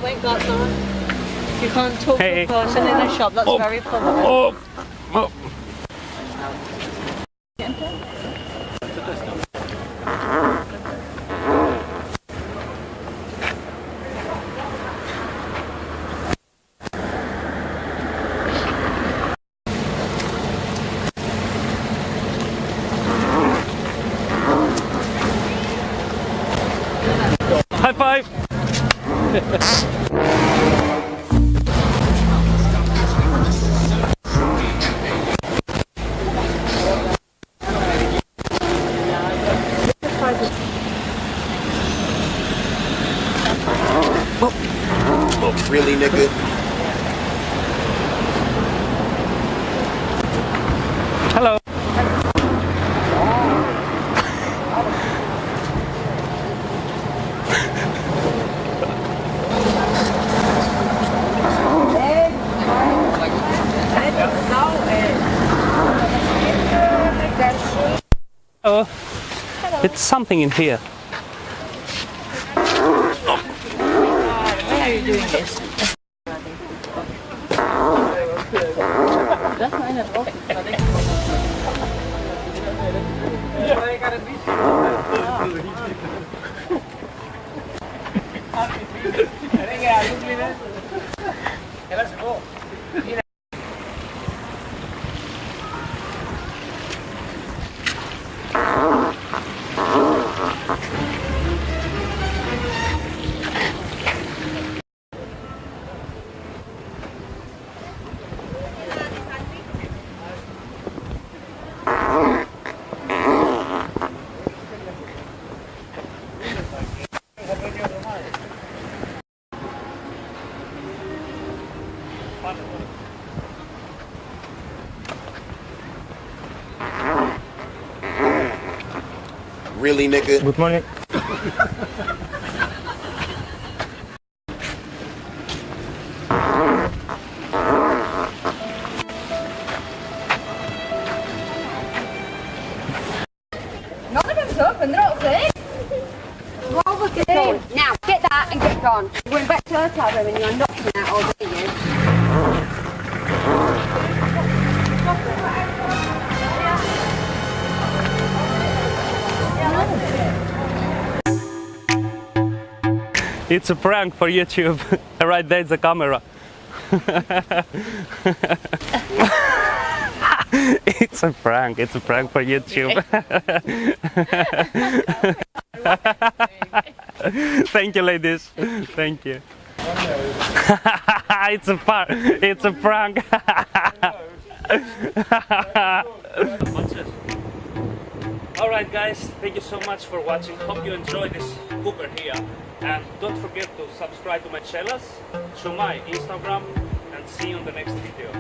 Wait, that's on. You can't talk to a person in a shop. That's very public. High five! Oh, really, nigga? Hello! Oh, it's something in here. Why are you doing this? Really, nigga? Good morning. Not the comes up and they're all sick. Roll the game. Now, get that and get gone. We're going back to our hotel room and you're not coming out all day, you. It's a prank for YouTube. Right there's the camera. It's a prank for YouTube. Thank you, ladies. Thank you. It's a prank. Alright guys, thank you so much for watching. Hope you enjoyed this cooker here. And don't forget to subscribe to my channels, to my Instagram, and see you on the next video.